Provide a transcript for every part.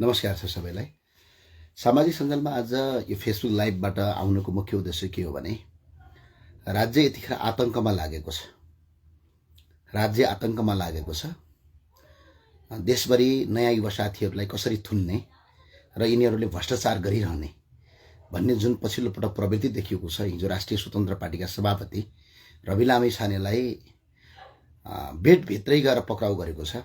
नमस्कार छ सबैलाई। सामाजिक सञ्जालमा आज यो फेसबुक लाइभबाट आउनुको मुख्य उद्देश्य के हो भने राज्य यतिखेर आतंकमा लागेको छ। राज्य आतंकमा लागेको छ। देशभरि नयाँ युवा साथीहरूलाई कसरी थुन्ने र यिनीहरूले भ्रष्टाचार गरिरहने भन्ने जुन पछिल्लो पटक प्रवृत्ति देखिएको छ। हिजो राष्ट्रिय स्वतन्त्र पार्टीका सभापति रवि लामिछानेलाई बेडभित्रै गएर पक्राउ गरेको छ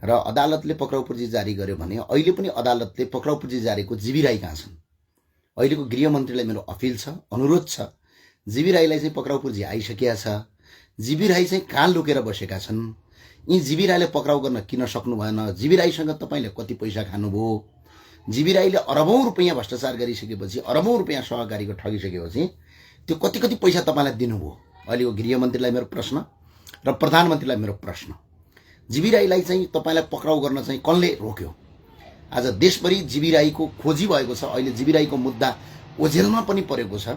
र अदालतले पक्राउ पर्ची जारी गर्यो भने अहिले पनि अदालतले पक्राउ पर्ची जारीको जीवी राई कहाँ छन्? अहिलेको गृहमन्त्रीलाई मेरो अपिल छ, अनुरोध छ, जीवी राईलाई चाहिँ पक्राउ पर्ची आइसकेका छ। जीवी राई चाहिँ कहाँ लुकेर बसेका छन्? यी जीवी राईले पक्राउ गर्न किन सक्नु भएन? जीवी राईसँग तपाईले कति पैसा खानुभयो? जीवी राईले अरबौं रुपैयाँ भ्रष्टाचार गरिसकेपछि, अरबौं रुपैयाँ सहकारीको ठगिसकेपछि त्यो कति कति पैसा तपाईलाई दिनुभयो? अहिलेको गृहमन्त्रीलाई मेरो प्रश्न र प्रधानमन्त्रीलाई मेरो प्रश्न। जीवी राईलाई चाहिँ तपाईलाई पक्राउ गर्न चाहिँ कसले रोक्यो? आज देशभरि जीवी राईको खोजी भएको छ। अहिले जीवी राईको मुद्दा ओझेलमा पनि परेको छ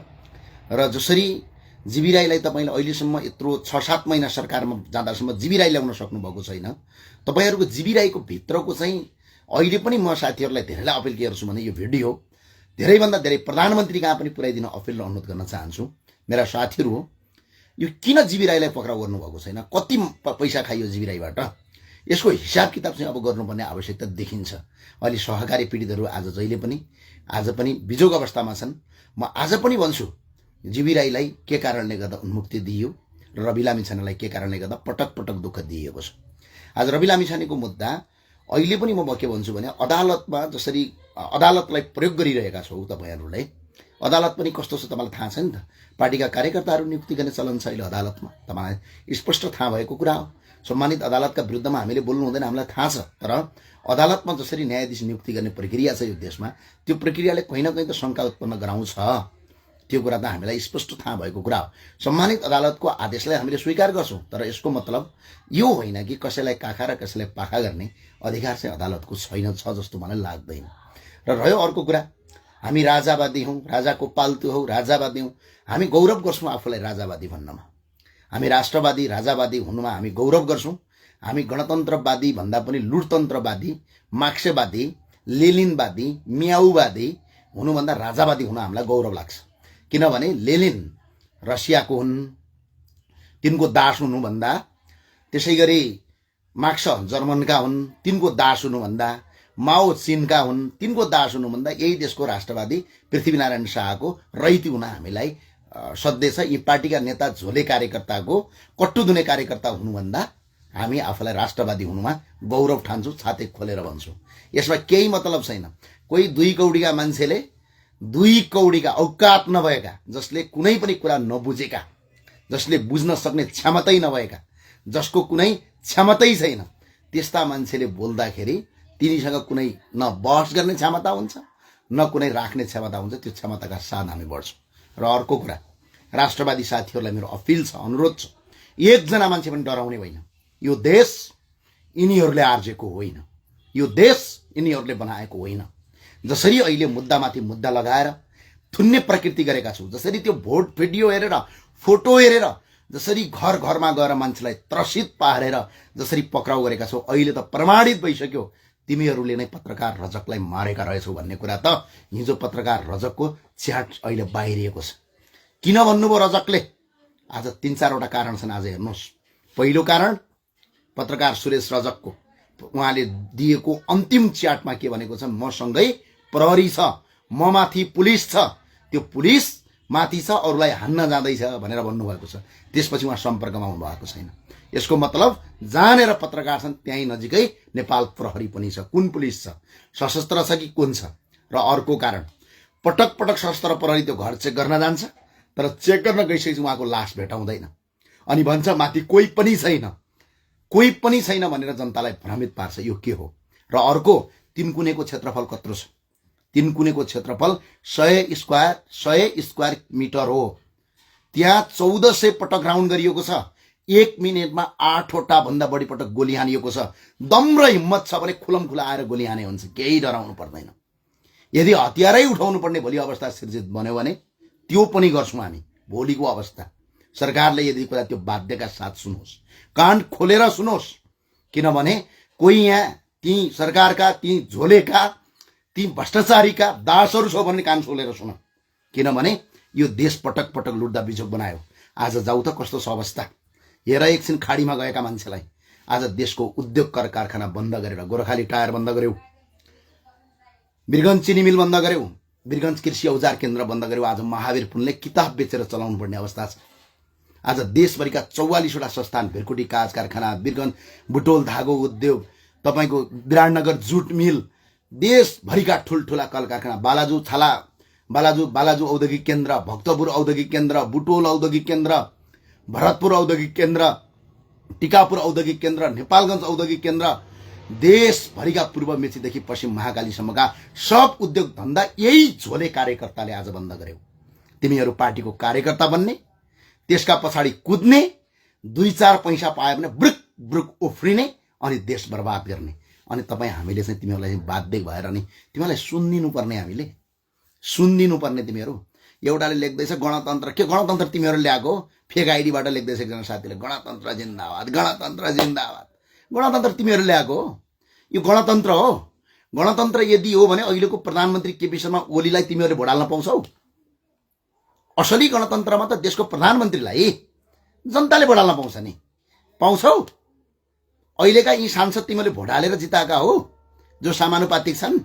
र जसरी जीवी राईलाई तपाईले अहिलेसम्म यत्रो 6-7 महिना सरकारमा जाँदासम्म जीवी राई ल्याउन सक्नु भएको छैन। तपाईहरुको जीवी राईको भित्रको चाहिँ अहिले पनि म साथीहरुलाई धेरैलाई अपिल गर्छु भने यो भिडियो धेरैभन्दा धेरै प्रधानमन्त्री कहाँ पनि पुर्याइदिन अपिल र अनुरोध गर्न चाहन्छु। मेरा साथीहरु हो, यो किन जीवी राईलाई पक्राउ गर्नु भएको छैन? कति पैसा खाइयो जीवी राईबाट? यसको हिसाब किताब चाहिँ अब गर्नुपर्ने आवश्यकता देखिन्छ। अहिले सहकारी पीडितहरू आज पनि बिजोग अवस्थामा छन्। म आज पनि भन्छु, जीवी राईलाई के कारणले गर्दा उन्मुक्ति दिइयो र रवि लामिछानेलाई के कारणले गर्दा पटक पटक दुःख दिइएको छ। आज रवि लामिछानेको मुद्दा अहिले पनि म के भन्छु भने अदालतमा जसरी अदालतलाई प्रयोग गरिरहेका छौ तपाईहरुले, अदालत पनि कस्तो छ तपाईलाई थाहा छ नि त। पार्टीका कार्यकर्ताहरू नियुक्ति गर्ने चलन छ अहिले अदालतमा, तपाईलाई स्पष्ट थाहा भएको कुरा हो। सम्मानित अदालतका विरुद्धमा हामीले बोल्नु हुँदैन, हामीलाई थाहा छ। तर अदालतमा जसरी न्यायाधीश नियुक्ति गर्ने प्रक्रिया छ यो देशमा, त्यो प्रक्रियाले कहीँ न कहीँ त शंका उत्पन्न गराउँछ। त्यो कुरा त हामीलाई स्पष्ट थाहा भएको कुरा हो। सम्मानित अदालतको आदेशलाई हामीले स्वीकार गर्छौं, तर यसको मतलब यो होइन कि कसैलाई काखा र कसैलाई पाखा गर्ने अधिकार चाहिँ अदालतको छैन छ जस्तो मलाई लाग्दैन। र रह्यो अर्को कुरा, हामी राजावादी हौं, राजाको पाल्तु हौ, राजावादी हौं। हामी गौरव गर्छौं आफूलाई राजावादी भन्नमा। हामी राष्ट्रवादी राजावादी हुनुमा हामी गौरव गर्छौं। हामी गणतन्त्रवादी भन्दा पनि लुटतन्त्रवादी, मार्क्सवादी, लेनिनवादी, म्याउवादी हुनुभन्दा राजावादी हुन हामीलाई गौरव लाग्छ। किनभने लेनिन रसियाको हुन्, तिनको दास हुनुभन्दा, त्यसैगरी मार्क्स जर्मनका हुन्, तिनको दास हुनुभन्दा, माओ चीनका हुन्, तिनको दास हुनुभन्दा यही देशको राष्ट्रवादी पृथ्वीनारायण शाहको रैती हुन हामीलाई सधैँ यी पार्टीका नेता झोले कार्यकर्ताको कट्टु धुने कार्यकर्ता हुनुभन्दा हामी आफूलाई राष्ट्रवादी हुनुमा गौरव ठान्छौं, छाती खोलेर भन्छौं। यसमा केही मतलब छैन। कोही 2 कौडीका मान्छेले, 2 कौडीका औकात नभएका, जसले कुनै पनि कुरा नबुझेका, जसले बुझ्न सक्ने क्षमतै नभएका, जसको कुनै क्षमतै छैन, त्यस्ता मान्छेले बोल्दाखेरि तिनीसँग कुनै न बहस गर्ने क्षमता हुन्छ न कुनै राख्ने क्षमता हुन्छ। त्यो क्षमताका साथ हामी बढ्छौं। र अर्को कुरा, राष्ट्रवादी साथीहरुलाई मेरो अपिल छ, अनुरोध छ, एकजना मान्छे पनि डराउने होइन। यो देश यिनीहरुले आर्जेको होइन, यो देश यिनीहरुले बनाएको होइन। जसरी अहिले मुद्दामाथि मुद्दा लगाएर थुन्ने प्रकृति गरेका छौ, जसरी त्यो भोट भिडियो हेरेर, फोटो हेरेर, जसरी घर घरमा गएर मान्छेलाई त्रसित पारेर जसरी पक्राउ गरेका छौ, अहिले त प्रमाणित भइसक्यो तिमीहरुले नै पत्रकार रजकलाई मारेका रहेछौ भन्ने कुरा त हिजो पत्रकार रजकको च्याट अहिले बाहिरिएको छ। किन भन्नुभयो रजकले? आज 3-4 वटा कारण छन्। आज हेर्नुस्, पहिलो कारण पत्रकार सुरेश रजकको, उहाँले दिएको अन्तिम च्याटमा के भनेको छ? मसँगै प्रहरी छ, म माथि पुलिस छ, त्यो पुलिस माथि छ, अरूलाई हान्न जाँदैछ भनेर भन्नुभएको छ। त्यसपछि उहाँ सम्पर्कमा हुनु भएको छैन। यसको मतलब जानेर पत्रकार छन् त्यही नजिकै नेपाल प्रहरी पनि छ। कुन पुलिस छ? सशस्त्र छ कि कुन छ? र अर्को कारण, पटक पटक सशस्त्र प्रहरी त्यो घर चेक गर्न जान्छ, तर चेक गर्न गइसकेपछि उहाँको लास भेटाउँदैन अनि भन्छ माथि कोही पनि छैन, कोही पनि छैन भनेर जनतालाई भ्रमित पार्छ। यो के हो? र अर्को, तिनकुनेको क्षेत्रफल कत्रो छ? तिनकुनेको क्षेत्रफल 100 स्क्वायर मिटर हो। त्यहाँ 1400 पटक राउन्ड गरिएको छ। 1 मिनेटमा 8 वटा भन्दा बढी पटक गोली हानिएको छ। दम र हिम्मत छ भने खुलमखुला आएर गोली हाने हुन्छ, केही डराउनु पर्दैन। यदि हतियारै उठाउनु पर्ने भोलि अवस्था सिर्जित बन्यो भने त्यो पनि गर्छौं हामी। भोलिको अवस्था सरकारले यदि कुरा त्यो बाध्यका साथ सुनोस्, कान खोलेर सुनोस्। किनभने कोही यहाँ ती सरकारका, ती झोलेका, ती भ्रष्टाचारीका दासहरू छौ भन्ने कान खोलेर सुन। किनभने यो देश पटक पटक लुट्दा बिजोग बनायो। आज जाऊ त कस्तो छ अवस्था। हेर एकछिन खाडीमा गएका मान्छेलाई। आज देशको उद्योग कारखाना बन्द गरेर गोर्खाली टायर बन्द गर्यौ, वीरगञ्ज चिनी मिल बन्द गर्यौ, वीरगञ्ज कृषि औजार केन्द्र बन्द गर्यौ। आज महावीर पुनले किताब बेचेर चलाउनु पर्ने अवस्था छ। आज देशभरिका 44वटा संस्थान, भिरकुटी काज कारखाना, वीरगञ्ज बुटोल धागो उद्योग, तपाईको विराटनगर जुट मिल, देशभरिका ठुल्ठुला कल कारखाना, बालाजु औद्योगिक केन्द्र, भक्तपुर औद्योगिक केन्द्र, बुटोल औद्योगिक केन्द्र, भरतपुर औद्योगिक केन्द्र, टिकापुर औद्योगिक केन्द्र, नेपालगञ्ज औद्योगिक केन्द्र, देशभरिका पूर्व मेचीदेखि पश्चिम महाकालीसम्मका सब उद्योग धन्दा यही झोले कार्यकर्ताले आज बन्द गर्यो। तिमीहरू पार्टीको कार्यकर्ता बन्ने, त्यसका पछाडि कुद्ने, 2-4 पैसा पायो भने ब्रुक ब्रुक उफ्रिने अनि देश बर्बाद गर्ने। अनि तपाईँ हामीले चाहिँ तिमीहरूलाई बाध्य भएर नि तिमीहरूलाई सुनिदिनु पर्ने, हामीले सुनिदिनु पर्ने। तिमीहरू एउटाले लेख्दैछ गणतन्त्र, के गणतन्त्र तिमीहरू ल्याएको हो? फेक आइडीबाट लेख्दैछ एकजना साथीले गणतन्त्र जिन्दाबाद, गणतन्त्र जिन्दाबाद। गणतन्त्र तिमीहरू ल्याएको हो? यो गणतन्त्र हो? गणतन्त्र यदि हो भने अहिलेको प्रधानमन्त्री केपी शर्मा ओलीलाई तिमीहरूले भोट हाल्न पाउँछौ? असली गणतन्त्रमा त देशको प्रधानमन्त्रीलाई जनताले भोट हाल्न पाउँछ नि, पाउँछौ? अहिलेका यी सांसद तिमीहरूले भोट हालेर जिताएका हो जो समानुपातिक छन्।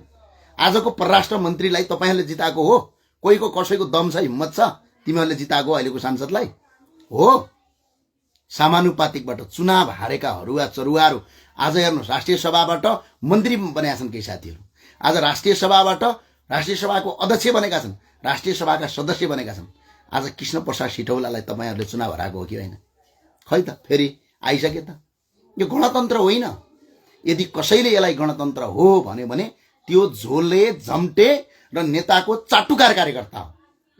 आजको परराष्ट्र मन्त्रीलाई तपाईँहरूले जिताएको हो? कोहीको कसैको दम छ, हिम्मत छ तिमीहरूले जिताएको अहिलेको सांसदलाई? हो समानुपातिकबाट चुनाव हारेका हरुवा चरुवाहरू आज हेर्नुहोस् राष्ट्रिय सभाबाट मन्त्री बनेका छन् केही साथीहरू। आज राष्ट्रिय सभाको अध्यक्ष बनेका छन्, राष्ट्रिय सभाका सदस्य बनेका छन्। आज कृष्ण प्रसाद सिटौलालाई तपाईँहरूले चुनाव हराएको हो कि होइन? खै त फेरि आइसके त। यो गणतन्त्र होइन। यदि कसैले यसलाई गणतन्त्र हो भन्यो भने त्यो झोले झम्टे र नेताको चाटुकार कार्यकर्ता हो।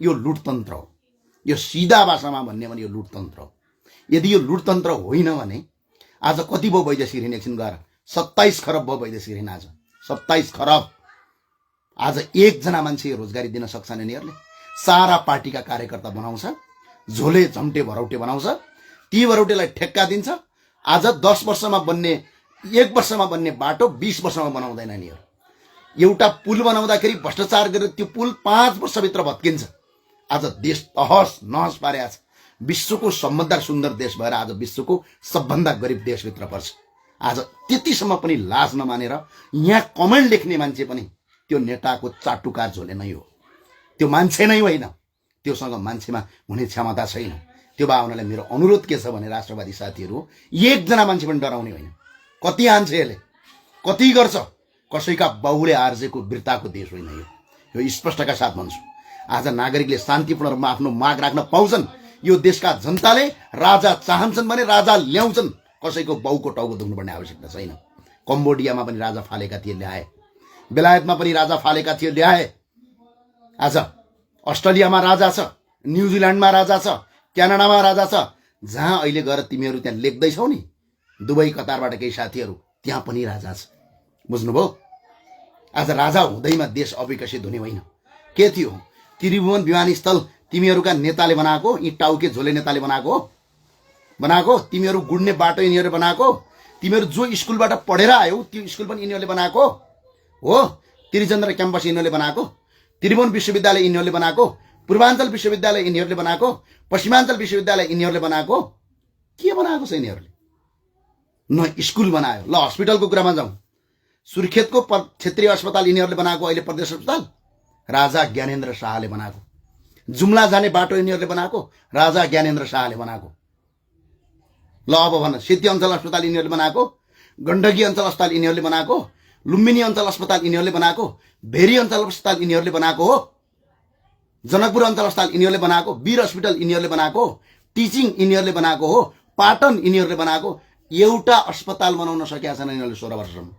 यो लुटतन्त्र हो। यो सिधा भाषामा भन्ने भने यो लुटतन्त्र हो। यदि यो लुटतन्त्र होइन भने आज कति भयो वैदेशिक ऋण एकछिन गएर? 27 खरब भयो वैदेशिक ऋण आज। 27 खरब। आज एकजना मान्छे रोजगारी दिन सक्छन् यिनीहरूले? सारा पार्टीका कार्यकर्ता बनाउँछ, झोले झम्टे भरौटे बनाउँछ, ती भरौटेलाई ठेक्का दिन्छ। आज 10 वर्षमा बन्ने, 1 वर्षमा बन्ने बाटो 20 वर्षमा बनाउँदैन यिनीहरू। एउटा पुल बनाउँदाखेरि भ्रष्टाचार गरेर त्यो पुल 5 वर्षभित्र भत्किन्छ। आज देश तहस नहस पारेको छ। विश्वको सबभन्दा सुन्दर देश भएर आज विश्वको सबभन्दा गरिब देशभित्र पर्छ। आज त्यतिसम्म पनि लाज नमानेर यहाँ कमेन्ट लेख्ने मान्छे पनि त्यो नेताको चाटुकार झोले नै हो। त्यो मान्छे नै होइन, त्योसँग मान्छेमा हुने क्षमता छैन। त्यो भावनालाई मेरो अनुरोध के छ भने राष्ट्रवादी साथीहरू, एकजना मान्छे पनि डराउने होइन। कति हान्छ यसले, कति गर्छ, कसैका बाहुले आर्जेको वीरताको देश होइन यो स्पष्टका साथ भन्छु। आज नागरिकले शान्तिपूर्ण रूपमा आफ्नो माग राख्न पाउँछन्। यो देशका जनताले राजा चाहन्छन् भने राजा ल्याउँछन्। कसैको बाउको टाउको दुख्नुपर्ने आवश्यकता छैन। कम्बोडियामा पनि राजा फालेका थिए, ल्याए। बेलायतमा पनि राजा फालेका थिए, ल्याए। आज अस्ट्रेलियामा राजा छ, न्युजिल्यान्डमा राजा छ, क्यानाडामा राजा छ। जहाँ अहिले गएर तिमीहरू त्यहाँ लेख्दैछौ नि, दुबई कतारबाट केही साथीहरू, त्यहाँ पनि राजा छ। बुझ्नुभयो? आज राजा हुँदैमा देश अविकसित हुने होइन। के थियो? त्रिभुवन विमानस्थल तिमीहरूका नेताले बनाएको, यी टाउके झोले नेताले बनाएको। तिमीहरू गुड्ने बाटो यिनीहरूले बनाएको। तिमीहरू जो स्कुलबाट पढेर आयौ त्यो स्कुल पनि यिनीहरूले बनाएको हो। त्रिचन्द्र क्याम्पस यिनीहरूले बनाएको, त्रिभुवन विश्वविद्यालय यिनीहरूले बनाएको, पूर्वाञ्चल विश्वविद्यालय यिनीहरूले बनाएको, पश्चिमाञ्चल विश्वविद्यालय यिनीहरूले बनाएको। के बनाएको छ यिनीहरूले? न स्कुल बनायो। ल हस्पिटलको कुरामा जाउँ। सुर्खेतको क्षेत्रीय अस्पताल यिनीहरूले बनाएको, अहिले प्रदेश अस्पताल राजा ज्ञानेन्द्र शाहले बनाएको। जुम्ला जाने बाटो यिनीहरूले बनाएको, राजा ज्ञानेन्द्र शाहले बनाएको। ल अब भन, सेती अञ्चल अस्पताल यिनीहरूले बनाएको, गण्डकी अञ्चल अस्पताल यिनीहरूले बनाएको, लुम्बिनी अञ्चल अस्पताल यिनीहरूले बनाएको, भेरी अञ्चल अस्पताल यिनीहरूले बनाएको हो, जनकपुर अञ्चल अस्पताल यिनीहरूले बनाएको, वीर हस्पिटल यिनीहरूले बनाएको, टिचिङ यिनीहरूले बनाएको हो, पाटन यिनीहरूले बनाएको। एउटा अस्पताल बनाउन सकेका छैनन् यिनीहरूले 16 वर्षसम्म।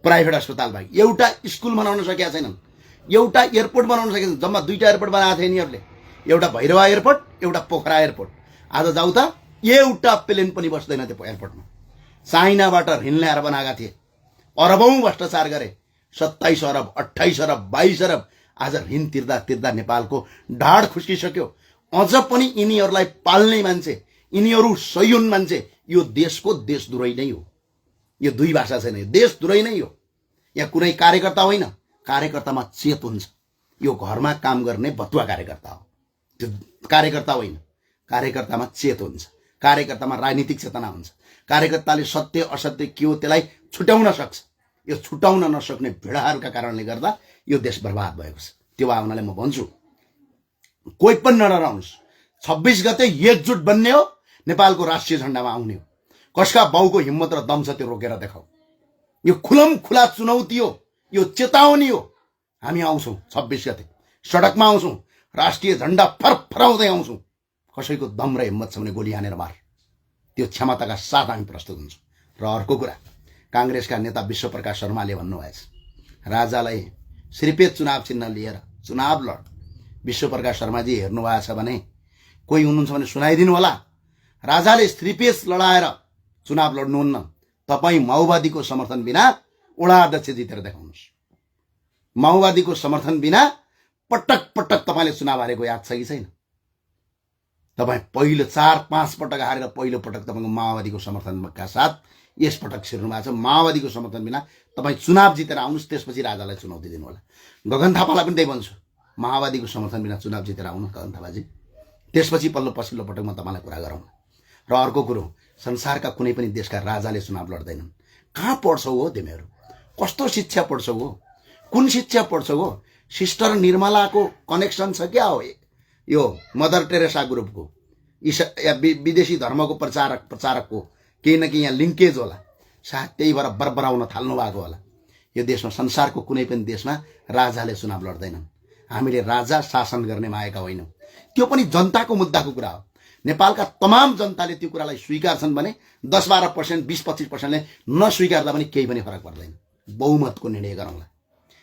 प्राइभेट अस्पताल भाइ एउटा स्कुल बनाउन सकेका छैनन्, एउटा एयरपोर्ट बनाउन सकेका छैनन्। जम्मा 2टा एयरपोर्ट बनाएको थिए यिनीहरूले, एउटा भैरवा एयरपोर्ट, एउटा पोखरा एयरपोर्ट। आज जाऊ त, एउटा प्लेन पनि बस्दैन त्यो एयरपोर्टमा। चाइनाबाट ऋण ल्याएर बनाएका थिए, अरबौं भ्रष्टाचार गरे। 27 अरब, 28 अरब, 22 अरब आज ऋण तिर्दा तिर्दा नेपालको ढाड खुस्किसक्यो। अझ पनि यिनीहरूलाई पाल्ने मान्छे, यिनीहरू सही हुन् मान्छे, यो देशको देशद्रोही नै हो। यो दुई भाषा छैन, यो देशद्रोही नै हो। यहाँ कुनै कार्यकर्ता होइन, कार्यकर्तामा चेत हुन्छ। यो घरमा काम गर्ने बतुवा कार्यकर्ता हो, त्यो कार्यकर्ता होइन। कार्यकर्तामा चेत हुन्छ, कार्यकर्तामा राजनीतिक चेतना हुन्छ, कार्यकर्ताले सत्य असत्य के हो त्यसलाई छुट्याउन सक्छ। यो छुट्याउन नसक्ने भिडाहरूका कारणले गर्दा यो देश बर्बाद भएको छ। त्यो भावनाले म भन्छु, कोही पनि नडराउनुहोस्। 26 गते एकजुट बन्ने हो, नेपालको राष्ट्रिय झण्डामा आउने हो। कसका बाउको हिम्मत र दम छ त्यो रोकेर देखाऊ। यो खुलम खुला चुनौती हो, यो चेतावनी हो। हामी आउँछौँ 26 गते, सडकमा आउँछौँ, राष्ट्रिय झण्डा फरफराउँदै आउँछौँ। कसैको दम र हिम्मत छ भने गोली हानेर मार, त्यो क्षमताका साथ हामी प्रस्तुत हुन्छौँ। र अर्को कुरा, काङ्ग्रेसका नेता विश्वप्रकाश शर्माले भन्नुभएछ, राजालाई श्रीपेद चुनाव चिन्ह लिएर चुनाव लड। विश्वप्रकाश शर्माजी हेर्नु भएको छ भने, कोही हुनुहुन्छ भने सुनाइदिनु होला। राजाले श्रीपेश लडाएर चुनाव लड्नुहुन्न। तपाईँ माओवादीको समर्थन बिना वडा अध्यक्ष जितेर देखाउनुहोस्। माओवादीको समर्थन बिना पटक पटक तपाईँले चुनाव हारेको याद छ कि छैन? तपाईँ पहिलो 4-5 पटक हारेर पहिलो पटक तपाईँको माओवादीको समर्थनका साथ यस पटक छिर्नु भएको छ। माओवादीको समर्थन बिना तपाईँ चुनाव जितेर आउनुहोस्, त्यसपछि राजालाई चुनौती दिनु होला। गगन थापालाई पनि त्यही भन्छु, माओवादीको समर्थन बिना चुनाव जितेर आउनु गगन थापाजी, त्यसपछि पछिल्लो पटक म तपाईँलाई कुरा गरौँ। र अर्को कुरो, संसारका कुनै पनि देशका राजाले चुनाव लड्दैनन्। कहाँ पढ्छौ हो तिमीहरू? कस्तो शिक्षा पढ्छौ हो? कुन शिक्षा पढ्छौ हो? सिस्टर निर्मलाको कनेक्सन छ क्या हो यो मदर टेरेसा ग्रुपको, विदेशी धर्मको प्रचारकको केही न केही यहाँ लिङ्केज होला। सायद त्यही भएर बरबराउन थाल्नु भएको होला। यो देशमा, संसारको कुनै पनि देशमा राजाले चुनाव लड्दैनन्। हामीले राजा शासन गर्ने मागेका होइनौँ। त्यो पनि जनताको मुद्दाको कुरा हो। नेपालका तमाम जनताले त्यो कुरालाई स्वीकार्छन् भने 10-12%, 20-25%ले नस्वीकार्दा पनि केही पनि फरक पर्दैन। बहुमतको निर्णय गरौँला।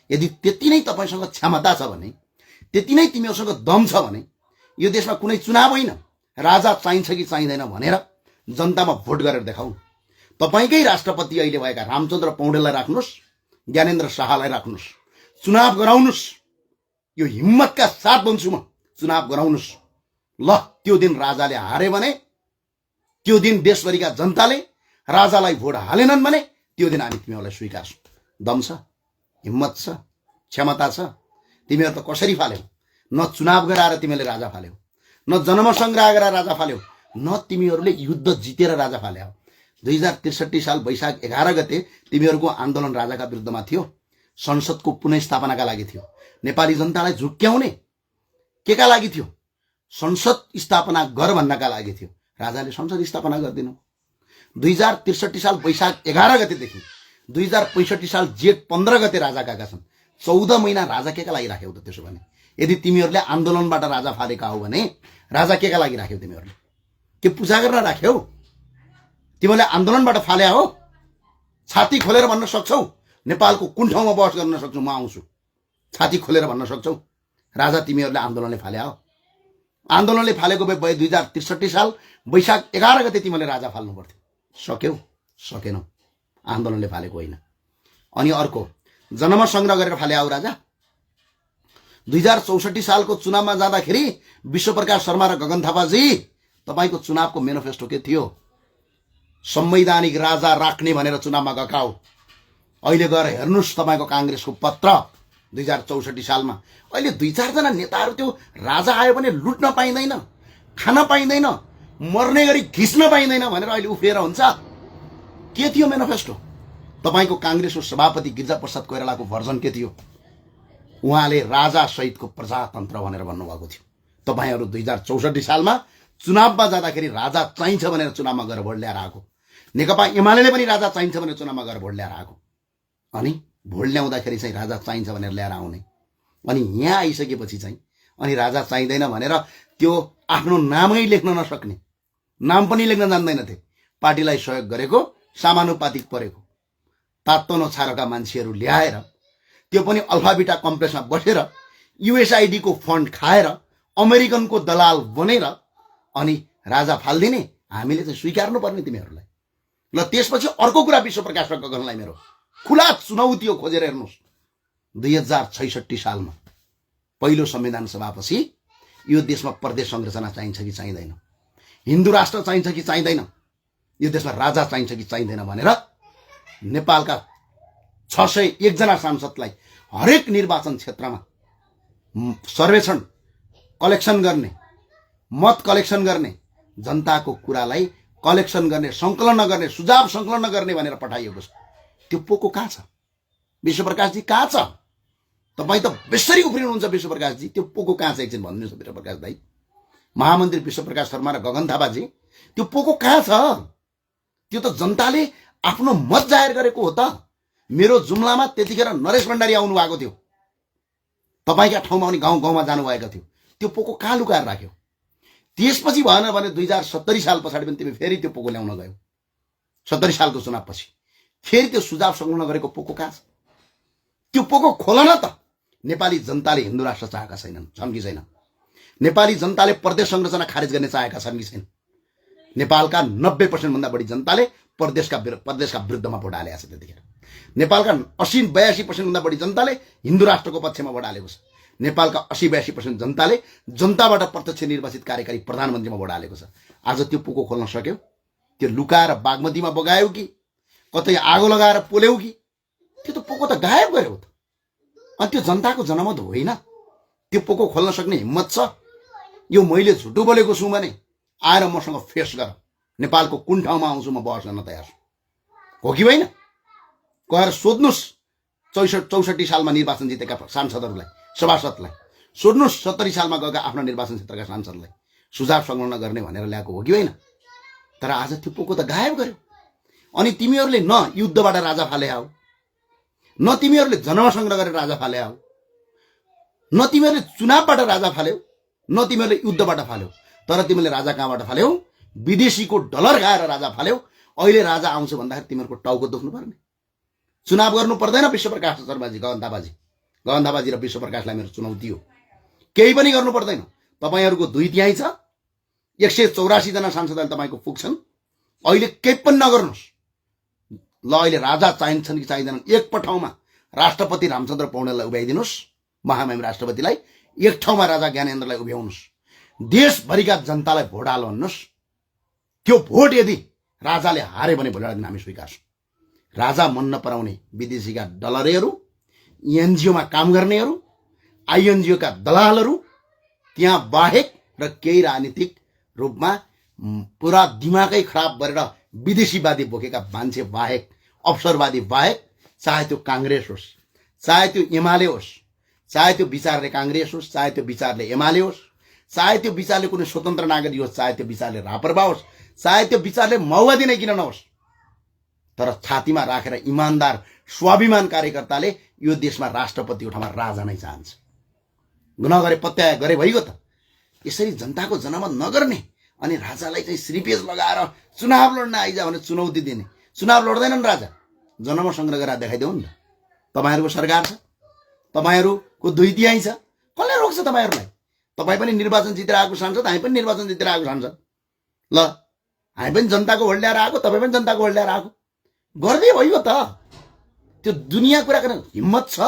यदि त्यति नै तपाईँसँग क्षमता छ भने, त्यति नै तिमीहरूसँग दम छ भने, यो देशमा कुनै चुनाव होइन, राजा चाहिन्छ कि चाहिँदैन भनेर जनतामा भोट गरेर देखाउँ। तपाईँकै राष्ट्रपति अहिले भएका रामचन्द्र पौडेललाई राख्नुहोस्, ज्ञानेन्द्र शाहलाई राख्नुहोस्, चुनाव गराउनुहोस्। यो हिम्मतका साथ भन्छु म, चुनाव गराउनुहोस्। ल, त्यो दिन राजाले हारे भने, त्यो दिन देशभरिका जनताले राजालाई भोट हालेनन् भने, त्यो दिन हामी तिमीहरूलाई स्वीकार्छौँ। दम छ, हिम्मत छ, क्षमता छ। तिमीहरू त कसरी फाल्यौ? न चुनाव गराएर तिमीले राजा फाल्यौ, न जनमतसङ्ग्रह गरेर राजा फाल्यौ, न तिमीहरूले युद्ध जितेर राजा फाल्यौ। 2063 साल वैशाख 11 गते तिमीहरूको आन्दोलन राजाका विरुद्धमा थियो, संसदको पुनर्स्थापनाका लागि थियो। नेपाली जनतालाई झुक्क्याउने केका लागि थियो? संसद स्थापना गर भन्नका लागि थियो। राजाले संसद स्थापना गरिदिनु। 2063 साल वैशाख 11 गतेदेखि 2065 साल जेठ 15 गते राजा गएका छन्। 14 महिना राजा केका लागि राख्यौ त? त्यसो भने यदि तिमीहरूले आन्दोलनबाट राजा फालेका हो भने राजा केका लागि राख्यौ? तिमीहरूले के पूजा गर्न राख्यौ? तिमीले आन्दोलनबाट फाल्या हो? छाती खोलेर भन्न सक्छौ नेपालको कुन ठाउँमा बहस गर्न सक्छौ? म आउँछु। छाती खोलेर भन्न सक्छौ राजा तिमीहरूले आन्दोलनले फाल्या हो? आन्दोलनले फालेको भए 2063 साल वैशाख 11 गते तिमीले राजा फाल्नु पर्थ्यो। सक्यौ? सकेनौ। आन्दोलनले फालेको होइन। अनि अर्को, जनमत संग्रह गरेर फाल्या हो राजा? 2064 सालको चुनावमा जाँदाखेरि विश्वप्रकाश शर्मा र गगन थापाजी, तपाईको चुनावको मेनिफेस्टो के थियो? संवैधानिक राजा राख्ने भनेर चुनावमा गएका हो। अहिले गएर हेर्नुहोस् तपाईको काङ्ग्रेसको पत्र 2064 सालमा। अहिले 2-4 जना नेताहरू त्यो राजा आयो भने लुट्न पाइँदैन, खान पाइँदैन, मर्ने गरी घिच्न पाइँदैन भनेर अहिले उफ्रिएर हुन्छ। के थियो मेनिफेस्टो? तपाईको काङ्ग्रेसको सभापति गिरिजाप्रसाद कोइरालाको भर्जन के थियो? उहाँले राजा सहितको प्रजातन्त्र भनेर भन्नुभएको थियो। तपाईहरू 2064 सालमा चुनावमा जाँदाखेरि राजा चाहिन्छ भनेर चुनावमा गएर भोट ल्याएर आएको। नेकपा एमाले पनि राजा चाहिन्छ भनेर चुनावमा गएर भोट ल्याएर आएको। अनि भोट ल्याउँदाखेरि चाहिँ राजा चाहिन्छ भनेर ल्याएर आउने, अनि यहाँ आइसकेपछि चाहिँ अनि राजा चाहिँदैन भनेर त्यो आफ्नो नामै लेख्न नसक्ने, नाम पनि लेख्न जान्दैनथे, पार्टीलाई सहयोग गरेको समानुपातिक परेको तातो नछारेका मान्छेहरू ल्याएर, त्यो पनि अल्फाबिटा कम्प्लेक्समा बसेर युएसआइडी को फन्ड खाएर अमेरिकनको दलाल बनेर अनि राजा फाल्दिने हामीले चाहिँ स्वीकार्नु पर्ने तिमीहरूलाई। ल, त्यसपछि अर्को कुरा विश्वप्रकाश र गगनलाई मेरो खुला चुनौती हो, खोजेर हेर्नुहोस्। 2066 सालमा पहिलो संविधान सभापछि यो देशमा प्रदेश संरचना चाहिन्छ कि चाहिँदैन, हिन्दू राष्ट्र चाहिन्छ कि चाहिँदैन, यो देशमा राजा चाहिन्छ कि चाहिँदैन भनेर नेपालका 601 जना सांसदलाई हरेक निर्वाचन क्षेत्रमा सर्वेक्षण कलेक्सन गर्ने, मत कलेक्सन गर्ने, जनताको कुरालाई कलेक्सन गर्ने, संकलन गर्ने, सुझाव संकलन गर्ने भनेर पठाइएको छ। त्यो पोको कहाँ छ? विश्वप्रकाशजी कहाँ छ? तपाईँ त बेसरी उफ्रिनुहुन्छ विश्वप्रकाशजी। त्यो पोको कहाँ छ एकछिन भन्नुहोस् विश्वप्रकाश दाई, महामन्त्री विश्वप्रकाश शर्मा र गगन थापाजी। त्यो पोको कहाँ छ? त्यो त जनताले आफ्नो मत जाहेर गरेको हो त। मेरो जुम्लामा त्यतिखेर नरेश भण्डारी आउनु भएको थियो, तपाईँका ठाउँमा पनि गाउँ गाउँमा जानुभएको थियो। त्यो पोको कहाँ लुकाएर राख्यो? त्यसपछि भएन भने 2070 साल पछाडि पनि तिमी फेरि त्यो पोको ल्याउन गयौ। 70 सालको चुनावपछि फेरि त्यो सुझाव संकलन गरेको पोको कहाँ छ? त्यो पोको खोल न त। नेपाली जनताले हिन्दू राष्ट्र चाहेका छैनन्, छन् कि छैन? नेपाली जनताले प्रदेश संरचना खारेज गर्ने चाहेका छन् कि छैन? नेपालका 90% भन्दा बढी जनताले प्रदेशका विरुद्धमा भोट हालेको छ। त्यतिखेर नेपालका 80-82% भन्दा बढी जनताले हिन्दू राष्ट्रको पक्षमा भोट हालेको छ। नेपालका 80-82% जनताले जनताबाट प्रत्यक्ष निर्वाचित कार्यकारी प्रधानमन्त्रीमा भोट हालेको छ। आज त्यो पोको खोल्न सक्यौ? त्यो लुकाएर बागमतीमा बगायौ कि कतै आगो लगाएर पोल्यौ कि? त्यो त पोको त गायब गर्यो त। अनि त्यो जनताको जनमत होइन। त्यो पोको खोल्न सक्ने हिम्मत छ? यो मैले झुटो बोलेको छु भने आएर मसँग फेस गर। नेपालको कुन ठाउँमा आउँछु म बहस गर्न तयार छु, हो कि होइन? गएर सोध्नुहोस् 64 सालमा निर्वाचन जितेका सांसदहरूलाई, सभासदलाई सोध्नुहोस् 70 सालमा गएका आफ्ना निर्वाचन क्षेत्रका सांसदलाई सुझाव संकलन गर्ने भनेर ल्याएको हो कि होइन? तर आज त्यो पोको त गायब गर्यो। अनि तिमीहरूले न युद्धबाट राजा फाले आऊ, न तिमीहरूले जन्म संग्रह गरेर राजा फाले आऊ, न तिमीहरूले चुनावबाट राजा फाल्यौ, न तिमीहरूले युद्धबाट फाल्यौ। तर तिमीले राजा कहाँबाट फाल्यौ? विदेशीको डलर खाएर राजा फाल्यौ। अहिले राजा आउँछ भन्दाखेरि तिमीहरूको टाउको दुख्नु पर्ने। चुनाव गर्नु पर्दैन विश्वप्रकाश शर्माजी, गगन थापाजी र विश्वप्रकाशलाई मेरो चुनौती हो। केही पनि गर्नु पर्दैन। तपाईहरूको 2/3 छ, 184 जना सांसदले तपाईँको पुग्छन्। अहिले केही पनि नगर्नुहोस्। ल अहिले राजा चाहिन्छन् कि चाहिँदैनन्? एक ठाउँमा राष्ट्रपति रामचन्द्र पौडेललाई उभ्याइदिनुहोस्, महामहिम राष्ट्रपतिलाई। एक ठाउँमा राजा ज्ञानेन्द्रलाई उभ्याउनुहोस्। देशभरिका जनतालाई भोट हाल भन्नुहोस्। त्यो भोट यदि राजाले हारे भने भोलिका दिन हामी स्वीकार्छौँ। राजा मन नपराउने विदेशीका डलरहरू, एनजिओमा काम गर्नेहरू, आइएनजिओका दलालहरू, त्यहाँ बाहेक र केही राजनीतिक रूपमा पुरा दिमागै खराब गरेर विदेशीवादी बोकेका मान्छे बाहेक, अवसरवादी बाहेक, चाहे त्यो काङ्ग्रेस होस्, चाहे त्यो एमाले होस्, चाहे त्यो विचारले काङ्ग्रेस होस्, चाहे त्यो विचारले एमाले होस्, चाहे त्यो विचारले कुनै स्वतन्त्र नागरिक होस्, चाहे त्यो विचारले राप्रपा होस्, चाहे त्यो विचारले माओवादी नै किन नहोस्, तर छातीमा राखेर इमानदार स्वाभिमान कार्यकर्ताले यो देशमा राष्ट्रपति ठाउँमा राजा नै चाहन्छ। नगरे पत्याए गरे भइगयो त। यसरी जनताको जनमत नगर्ने अनि राजालाई चाहिँ श्रीपेज लगाएर चुनाव लड्न आइजा भने चुनौती दिने। चुनाव लड्दैनन् राजा, जनमत संग्रह गरेर देखाइदेऊ नि त। तपाईँहरूको सरकार छ, तपाईँहरूको 2/3 छ, कसले रोक्छ तपाईँहरूलाई? तपाईँ पनि निर्वाचन जितेर आएको सांसद, हामी पनि निर्वाचन जितेर आएको सांसद। ल हामी पनि जनताको भोट ल्याएर आएको, तपाईँ पनि जनताको भोट ल्याएर आएको। गर्दै भइगयो त। त्यो दुनियाँ कुरा गर्न हिम्मत छ,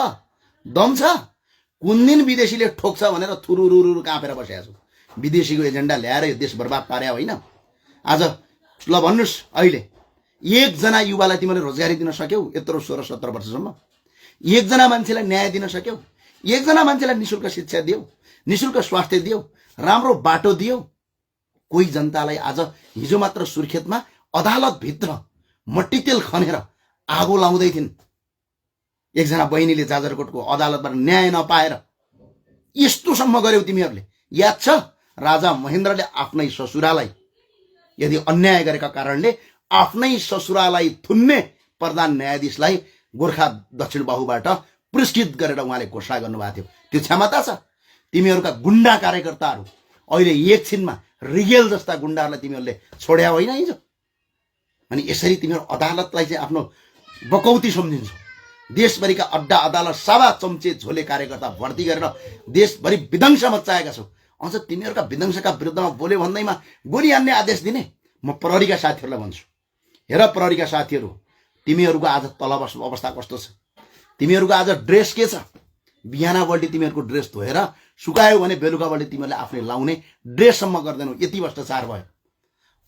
दम छ। कुन दिन विदेशीले ठोक्छ भनेर थुरुरुरु काँपेर बसेको छु। विदेशीको एजेन्डा ल्याएर यो देश बर्बाद पार्या होइन। आज ल भन्नुहोस्, अहिले एकजना युवालाई तिमीले रोजगारी दिन सक्यौ? यत्रो 16-17 वर्षसम्म एकजना मान्छेलाई न्याय दिन सक्यौ? एकजना मान्छेलाई निःशुल्क शिक्षा दियौ, निःशुल्क स्वास्थ्य दियौ, राम्रो बाटो दियौ? कोही जनतालाई आज हिजो मात्र सुर्खेतमा अदालतभित्र मट्टी तेल खनेर आगो लाउँदै थिइन्। एकजना बहिनीले जाजरकोटको अदालतबाट न्याय नपाएर यस्तोसम्म गर्यौ तिमीहरूले। याद छ राजा महेन्द्रले आफ्नै ससुरालाई यदि अन्याय गरेका कारणले आफ्नै ससुरालाई थुन्ने प्रधान न्यायाधीशलाई गोर्खा दक्षिण बाहुबाट पुरस्कृत गरेर उहाँले घोषणा गर्नुभएको थियो। त्यो क्षमता छ। तिमीहरूका गुण्डा कार्यकर्ताहरू अहिले एकछिनमा रिगेल जस्ता गुण्डाहरूलाई तिमीहरूले छोड्या होइन हिजो? अनि यसरी तिमीहरू अदालतलाई चाहिँ आफ्नो बकौती सम्झिन्छौ। देशभरिका अड्डा अदालत सभा चम्चे झोले कार्यकर्ता भर्ती गरेर देशभरि विध्वंस मचाएका छौ। अझ तिमीहरूका विध्वंसका विरुद्धमा बोल्यो भन्दैमा गोली हान्ने आदेश दिने। म प्रहरीका साथीहरूलाई भन्छु, हेर प्रहरीका साथीहरू, तिमीहरूको आज तलब अवस्था कस्तो छ? तिमीहरूको आज ड्रेस के छ? बिहान बल्टी तिमीहरूको ड्रेस धोएर सुकायो भने बेलुका बल्टी तिमीहरूले आफूले लाउने ड्रेससम्म गर्दैनौ। यति भ्रष्टाचार भयो।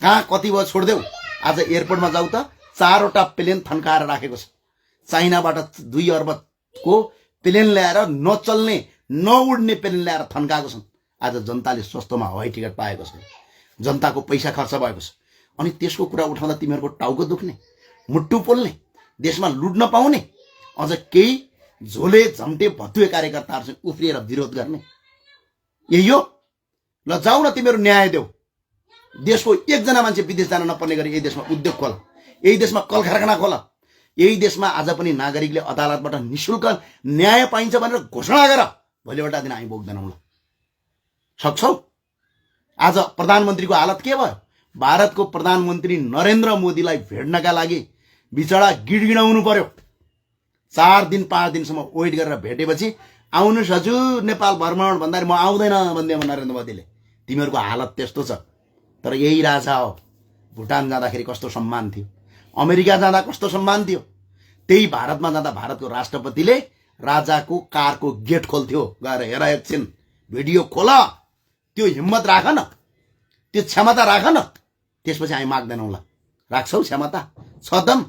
कहाँ कति भयो छोड्देऊ। आज एयरपोर्टमा जाऊ त 4वटा प्लेन थन्काएर राखेको छ। चाइनाबाट 2 अर्बको प्लेन ल्याएर नचल्ने नउड्ने प्लेन ल्याएर थन्काएको छन्। आज जनताले सस्तोमा हवाई टिकट पाएको छ, जनताको पैसा खर्च भएको छ। अनि त्यसको कुरा उठाउँदा तिमीहरूको टाउको दुख्ने, मुट्टु पोल्ने, देशमा लुट्न पाउने, अझ केही झोले झम्टे भत्तुए कार्यकर्ताहरू चाहिँ उफ्रिएर विरोध गर्ने। यही हो? ल जाऊ न तिमीहरू न्याय देऊ। देशको एकजना मान्छे विदेश जान नपर्ने गरी यही देशमा उद्योग खोल, यही देशमा कल कारखाना खोल, यही देशमा आज पनि नागरिकले अदालतबाट निशुल्क न्याय पाइन्छ भनेर घोषणा गर। भोलिबाट दिन हामी बोक्दैनौँ। ल सक्छौ? आज प्रधानमन्त्रीको हालत के भयो? भारतको प्रधानमन्त्री नरेन्द्र मोदीलाई भेट्नका लागि बिचरा गिडगिडाउनु पर्यो। 4 दिन 5 दिनसम्म वेट गरेर भेटेपछि आउनुहोस् हजुर नेपाल भ्रमण भन्दा म आउँदैन भन्दै नरेन्द्र मोदीले। तिमीहरूको हालत त्यस्तो छ। तर यही राजा हो। भुटान जाँदाखेरि कस्तो सम्मान थियो, अमेरिका जाँदा कस्तो सम्मान थियो, त्यही भारतमा जाँदा भारतको राष्ट्रपतिले राजाको कारको गेट खोल्थ्यो। गएर हेर एकछिन भिडियो खोल, त्यो हिम्मत राख न, त्यो क्षमता राख न। त्यसपछि हामी माग्दैनौँ। ल राख्छौ क्षमता? छदम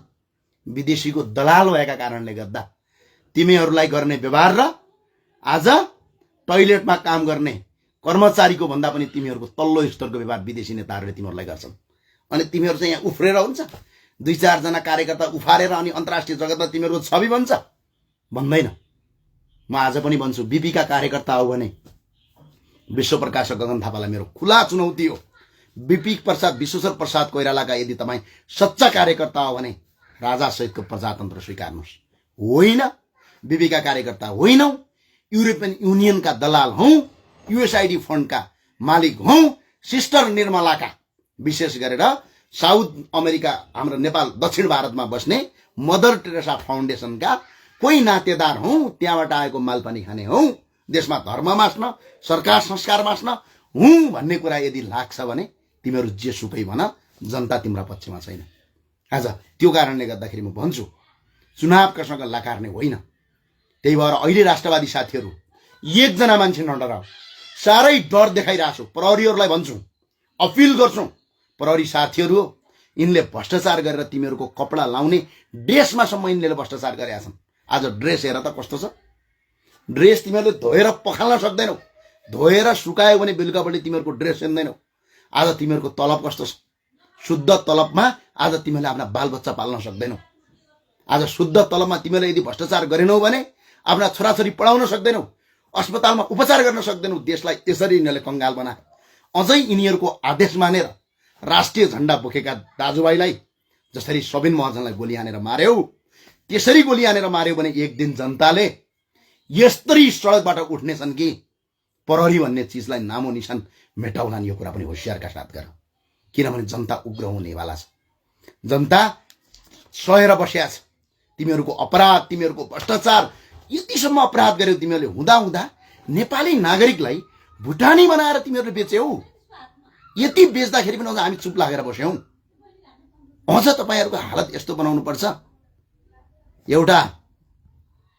विदेशीको दलाल भएका कारणले गर्दा तिमीहरूलाई गर्ने व्यवहार र आज टोयलेटमा काम गर्ने कर्मचारीको भन्दा पनि तिमीहरूको तल्लो स्तरको व्यवहार विदेशी नेताहरूले तिमीहरूलाई गर्छन्। अनि तिमीहरू चाहिँ यहाँ उफ्रेर हुन्छ, 2-4 जना कार्यकर्ता उफारेर अनि अन्तर्राष्ट्रिय जगतमा तिमीहरूको छवि बन्छ? भन्दैन। म आज पनि भन्छु, बीपीका कार्यकर्ता हो भने विश्वप्रकाश गगन थापालाई मेरो खुला चुनौती हो। बीपी प्रसाद, विश्वेश्वर प्रसाद कोइरालाका यदि तपाईँ सच्चा कार्यकर्ता हो भने राजा सहितको प्रजातन्त्र स्वीकार्नुहोस्। होइन, बीपीका कार्यकर्ता होइनौ, युरोपियन युनियनका दलाल हौं, युएसआइडी फन्डका मालिक हौं, सिस्टर निर्मलाका, विशेष गरेर साउथ अमेरिका हाम्रो नेपाल दक्षिण भारतमा बस्ने मदर टेरेसा फाउन्डेसनका कोही नातेदार हौं, त्यहाँबाट आएको मालपानी खाने हौं, देशमा धर्म मास्न, सरकार संस्कार मास्न हुँ भन्ने कुरा यदि लाग्छ भने तिमीहरू जेसुकै भन, जनता तिम्रा पक्षमा छैन। आज त्यो कारणले गर्दाखेरि म भन्छु, चुनावका सँग लकार्ने होइन। त्यही भएर अहिले राष्ट्रवादी साथीहरू एकजना मान्छे नडराऊ। साह्रै डर देखाइरहेको छु। प्रहरीहरूलाई भन्छु, अपिल गर्छु, प्रहरी साथीहरू हो, यिनले भ्रष्टाचार गरेर तिमीहरूको कपडा लाउने ड्रेसमा सम्म यिनले भ्रष्टाचार गरेका छन्। आज ड्रेस हेर त कस्तो छ। ड्रेस तिमीहरूले धोएर पखाल्न सक्दैनौ, धोएर सुकायो भने बेलुकापट्टि तिमीहरूको ड्रेस हेर्दैनौ। आज तिमीहरूको तलब कस्तो छ। शुद्ध तलबमा आज तिमीहरूले आफ्ना बालबच्चा पाल्न सक्दैनौ। आज शुद्ध तलबमा तिमीहरूले यदि भ्रष्टाचार गरेनौ भने आफ्ना छोराछोरी पढाउन सक्दैनौ, अस्पतालमा उपचार गर्न सक्दैनौ। देशलाई यसरी यिनीहरूले कंगाल बनाए। अझै यिनीहरूको आदेश मानेर राष्ट्रिय झण्डा बोकेका दाजुभाइलाई जसरी सबिन महर्जनलाई गोली हानेर मार्यौ, त्यसरी गोली हानेर मार्यौ भने एक दिन जनताले यस्तरी सडकबाट उठ्नेछन् कि प्रहरी भन्ने चिजलाई नामो निशान मेटाउलान्। यो कुरा पनि होशियारका साथ गर, किनभने जनता उग्र हुनेवाला छ। जनता सहेर बसिया छ। तिमीहरूको अपराध, तिमीहरूको भ्रष्टाचार यतिसम्म अपराध गर्यौ तिमीहरूले। हुँदा हुँदा नेपाली नागरिकलाई भुटानी बनाएर तिमीहरूले बेच्यौ। यति बेच्दाखेरि पनि अझ हामी चुप लागेर बस्यौं। अझ तपाईहरूको हालत यस्तो बनाउनु पर्छ। एउटा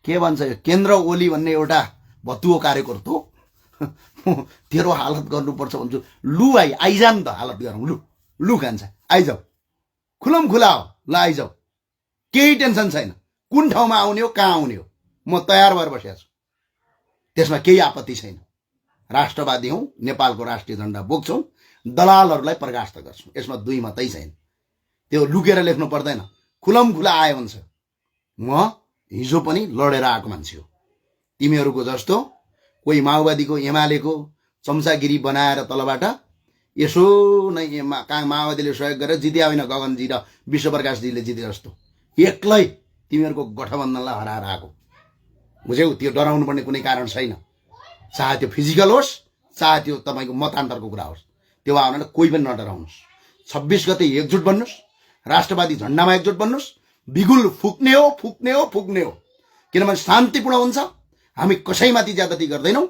के भन्छ, केन्द्र ओली भन्ने एउटा भत्तुओ कार्यकर्ता तेरो हालत गर्नुपर्छ भन्छु। लु आइजा नि त, हालत गरौँ। लु खान्छ, आइजाऊ, खुलम खुला हो, ल आइजाऊ, केही टेन्सन छैन। कुन ठाउँमा आउने हो, कहाँ आउने हो, म तयार भएर बसेको छु। त्यसमा केही आपत्ति छैन। राष्ट्रवादी हौं, नेपालको राष्ट्रिय झण्डा बोक्छौं, दलालहरूलाई प्रकाश गर्छौं। यसमा दुई मतै छैन। त्यो लुकेर लेख्नु पर्दैन। खुलम खुला आयो भन्छ। म हिजो पनि लडेर आएको मान्छे हो। तिमीहरूको जस्तो कोही माओवादीको एमालेको चम्चागिरी बनाएर तलबाट यसो नै माओवादीले सहयोग गरेर जित्या होइन, गगनजी र विश्वप्रकाशजीले जिते जस्तो एक्लै तिमीहरूको गठबन्धनलाई हराएर आएको। बुझ्यौ? त्यो डराउनु पर्ने कुनै कारण छैन। चाहे त्यो फिजिकल होस्, चाहे त्यो तपाईँको मतान्तरको कुरा होस्, त्यो भयो भने कोही पनि नडराउनुहोस्। 26 गते एकजुट बन्नुहोस्, राष्ट्रवादी झण्डामा एकजुट बन्नुहोस्। बिगुल फुक्ने हो, फुक्ने हो, फुक्ने हो, किनभने शान्तिपूर्ण हुन्छ। हामी कसैमाथि ज्यादती गर्दैनौँ,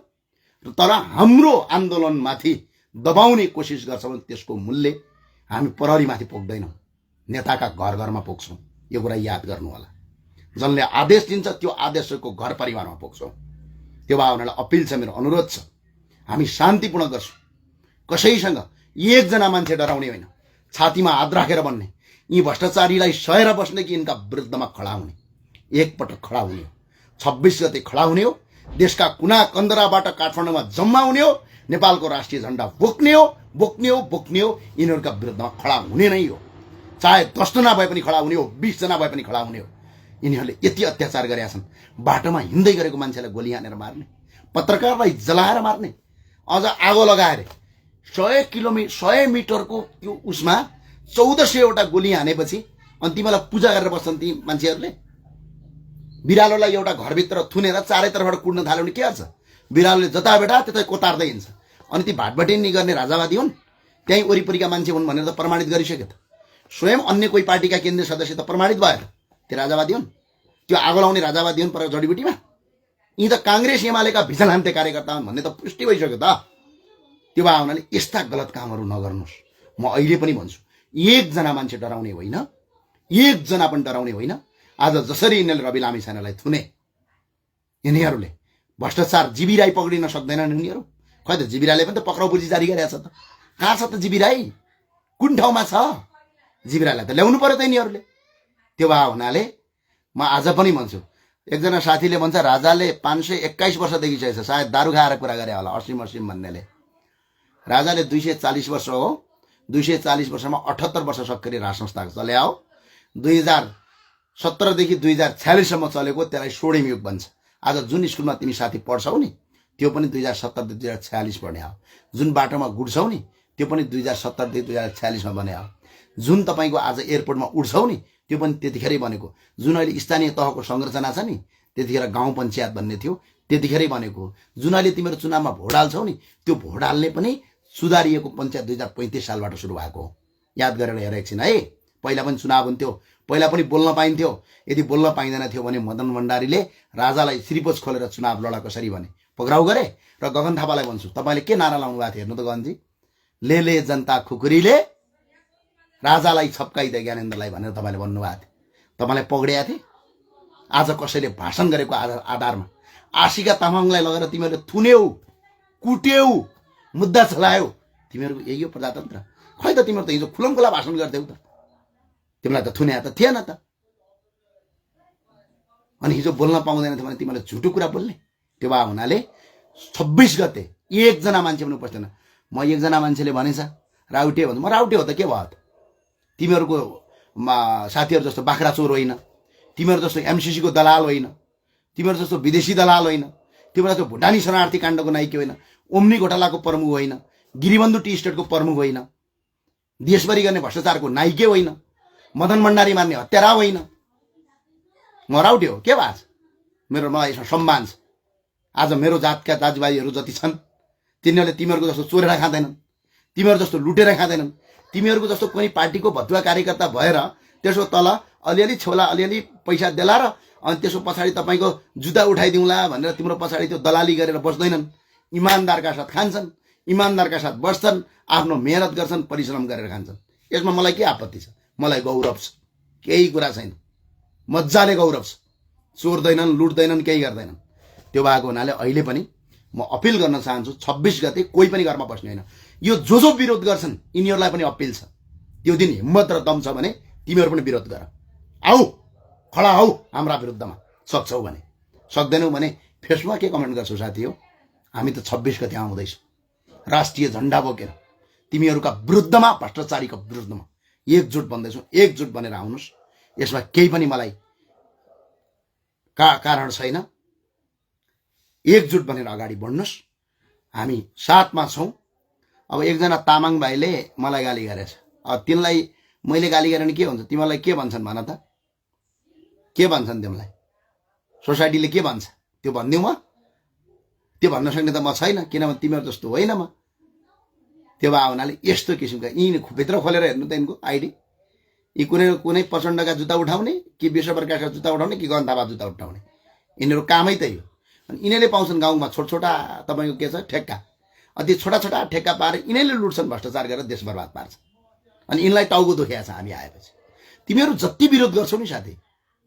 तर हाम्रो आन्दोलनमाथि दबाउने कोसिस गर्छ भने त्यसको मूल्य हामी प्रहरीमाथि पोख्दैनौँ, नेताका घर घरमा पोख्छौँ। यो कुरा याद गर्नु होला। जसले आदेश दिन्छ त्यो आदेशको घर परिवारमा पोख्छौँ। त्यो भावनालाई अपिल छ, मेरो अनुरोध छ, हामी शान्तिपूर्ण गर्छौँ। कसैसँग एकजना मान्छे डराउने होइन, छातीमा हात राखेर भन्ने, यी भ्रष्टाचारीलाई सहेर बस्ने कि यिनका विरुद्धमा खडा हुने, एकपटक खडा हुने हो। 26 गते खडा हुने हो, देशका कुना कन्दराबाट काठमाडौँमा जम्मा हुने हो, नेपालको राष्ट्रिय झण्डा बोक्ने हो, बोक्ने हो, बोक्ने हो। यिनीहरूका विरुद्धमा खडा हुने नै हो, चाहे 10 जना भए पनि खडा हुने हो, 20 जना भए पनि खडा हुने हो। यिनीहरूले यति अत्याचार गरेका छन्, बाटोमा हिँड्दै गरेको मान्छेलाई गोली हानेर मार्ने, पत्रकारलाई जलाएर मार्ने, अझ आगो लगाएर 100 मिटरको त्यो उसमा 1400 गोली हानेपछि अनि तिमीलाई पूजा गरेर बस्छन् ती मान्छेहरूले। बिरालोलाई एउटा घरभित्र थुनेर चारैतर्फबाट कुट्न थाल्यो भने के गर्छ? बिरालोले जता बेटा त्यतै कोतार्दै हिँड्छ। अनि ती भाटभटिनी गर्ने राजावादी हुन्, त्यहीँ वरिपरिका मान्छे हुन् भनेर त प्रमाणित गरिसक्यो त। स्वयं अन्य कोही पार्टीका केन्द्रीय सदस्य त प्रमाणित भयो त, त्यो राजावादी हुन्, त्यो आगो लाउने राजावादी हुन् पर जडीबुटीमा। यी त काङ्ग्रेस एमालेका भिजलान्ते कार्यकर्ता हुन् भन्ने त पुष्टि भइसक्यो त। त्यो भए हुनाले यस्ता गलत कामहरू नगर्नुहोस्। म अहिले पनि भन्छु, एकजना मान्छे डराउने होइन, एकजना पनि डराउने होइन। आज जसरी यिनीहरूले रवि लामिछानेलाई थुने, यिनीहरूले भ्रष्टाचार जीवी राई पक्रिन सक्दैनन् यिनीहरू। खै त जीवी राईले पनि त पक्राउ पुर्जी जारी गरेको छ त। कहाँ छ त जीवी राई? कुन ठाउँमा छ? जीवी राईलाई त ल्याउनु पर्यो त यिनीहरूले। त्यो भए हुनाले म आज पनि भन्छु, एकजना साथीले भन्छ राजाले 521 वर्षदेखि छ, सायद दारू खाएर कुरा गरे होला, असीम भन्नेले। राजाले 240 वर्ष हो, 240 वर्षमा 78 वर्ष सक्करी राज संस्था चल्या हो। 2017 देखि 2046 सम्म चलेको, त्यसलाई स्वर्णिम युग भन्छ। आज जुन स्कुलमा तिमी साथी पढ्छौ नि, त्यो पनि 2070 देखि 2046 पढ्ने हो। जुन बाटोमा गुड्छौ नि, त्यो पनि 2070 देखि 2046 मा बने हो। जुन तपाईको आज एयरपोर्टमा उड्छौ नि, त्यो पनि त्यतिखेरै बनेको। जुन अहिले स्थानीय तहको संरचना छ नि, त्यतिखेर गाउँ पञ्चायत भन्ने थियो, त्यतिखेरै बनेको। जुन अहिले तिमीहरू चुनावमा भोट हाल्छौ नि, त्यो भोट हाल्ने पनि सुधारिएको पञ्चायत 2035 सालबाट सुरु भएको। याद गरेर हेर एकछिन है। पहिला पनि चुनाव हुन्थ्यो, पहिला पनि बोल्न पाइन्थ्यो। यदि बोल्न पाइँदैन थियो भने मदन भण्डारीले राजालाई श्रीपोज खोलेर चुनाव लडा कसरी भने पक्राउ गरे। र गगन थापालाई भन्छु, तपाईले के नारा लाउनु भएको थियो हेर्नु त गगनजी? ले जनता खुकुरीले राजालाई छप्काइदे ज्ञानेन्द्रलाई भनेर तपाईले भन्नुभएको थियो। तपाईलाई पक्रिया थिए। आज कसैले भाषण गरेको आधारमा आशिका तामाङलाई लगेर तिमीहरूले थुन्यौ, कुट्यौ, मुद्दा चलायौ। तिमीहरूको यही हो प्रजातन्त्र? खै त तिमीहरू त हिजो खुलमखुला भाषण गर्थ्यौ त, तिमीलाई त थुन्या त थिएन त। अनि हिजो बोल्न पाउँदैन थियो भने तिमीहरूले झुटो कुरा बोल्ने। त्यो भए हुनाले 26 गते एकजना मान्छे पनि उपस्थित छैन। म एकजना मान्छेले भनेछ राउटे भन्छ, म राउटे हो त के भयो त? तिमीहरूको साथीहरू जस्तो बाख्रा चोर होइन, तिमीहरू जस्तो एमसीसी को दलाल होइन, तिमीहरू जस्तो विदेशी दलाल होइन, तिमीहरू जस्तो भुटानी शरणार्थी काण्डको नाइके होइन, ओम्नी घोटालाको प्रमुख होइन, गिरिबन्धु टी स्टेटको प्रमुख होइन, देशभरि गर्ने भ्रष्टाचारको नाइके होइन, मदन भण्डारी मान्ने हत्यारा होइन। म राउटे हो के भएको छ? मेरो मलाई यसमा सम्मान छ। आज मेरो जातका दाजुभाइहरू जति छन् तिनीहरूले तिमीहरूको जस्तो चोरेर खाँदैनन्, तिमीहरू जस्तो लुटेर खाँदैनन्, तिमीहरूको जस्तो कुनै पार्टीको भतुवा कार्यकर्ता भएर त्यसो तल अलिअलि छोला अलिअलि पैसा देला र अनि त्यसो पछाडि तपाईँको जुत्ता उठाइदिउँला भनेर तिम्रो पछाडि त्यो दलाली गरेर बस्दैनन्। इमानदारका साथ खान्छन्, इमानदारका साथ बस्छन्, आफ्नो मेहनत गर्छन्, परिश्रम गरेर खान्छन्। यसमा मलाई के आपत्ति छ? मलाई गौरव छ, केही कुरा छैन। मजाले गौरव छ। चोर्दैनन्, लुट्दैनन्, केही गर्दैनन्। त्यो भएको हुनाले अहिले पनि म अपिल गर्न चाहन्छु, 26 गते कोही पनि घरमा बस्ने होइन। यो जो विरोध गर्छन् यिनीहरूलाई पनि अपिल छ, त्यो दिन हिम्मत र दम छ भने तिमीहरू पनि विरोध गर। आऊ, खडा हौ हाम्रा विरुद्धमा, सक्छौ भने। सक्दैनौ भने फेसबुकमा के कमेन्ट गर्छौ साथी हो? हामी त 26 गते आउँदैछौँ राष्ट्रिय झण्डा बोकेर तिमीहरूका विरुद्धमा, भ्रष्टाचारीको विरुद्धमा एकजुट बन्दैछौँ। एकजुट बनेर आउनुहोस्। यसमा केही पनि मलाई कारण छैन। एकजुट बनेर अगाडि बढ्नुहोस्। हामी साथमा छौँ। अब एकजना तामाङ भाइले मलाई गाली गरेछ। अब तिनलाई मैले गाली गरेँ भने के हुन्छ? तिमीलाई के भन्छन् भन त? के भन्छन् तिमीलाई? सोसाइटीले के भन्छ त्यो भनिदिउँ म? त्यो भन्न सक्ने त म छैन, किनभने तिमीहरू जस्तो होइन म। त्यो भए हुनाले यस्तो किसिमका यी भित्र खोलेर हेर्नु त यिनको आइडी। यी कुनै प्रचण्डका जुत्ता उठाउने कि विश्वप्रकाशका जुत्ता उठाउने कि गगन थापा जुत्ता उठाउने, यिनीहरू कामै त यो। अनि यिनीहरूले पाउँछन् गाउँमा छोटा तपाईँको के छ ठेक्का। अनि त्यो छोटा ठेक्का पाएर यिनीहरूले लुट्छन्, भ्रष्टाचार गरेर देश बर्बाद पार्छ। अनि यिनलाई टाउको दुखेको छ हामी आएपछि। तिमीहरू जति विरोध गर्छौ नि साथी,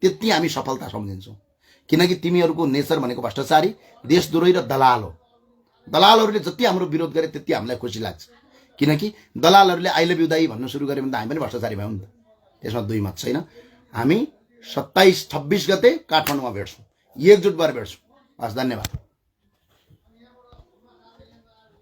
त्यति हामी सफलता सम्झिन्छौँ। किनकि तिमीहरूको नेचर भनेको भ्रष्टाचारी, देशद्रोही र दलाल हो। दलालहरूले जति हाम्रो विरोध गरे त्यति हामीलाई खुसी लाग्छ। किनकि दलालहरूले आई लभ यु दाइ भन्नु सुरु गर्यो भने त हामी पनि भ्रष्टाचारी भयौँ नि त। त्यसमा दुई मत छैन। हामी 27-26 गते काठमाडौँमा भेट्छौँ, एकजुट भएर भेट्छौँ। हस्, धन्यवाद।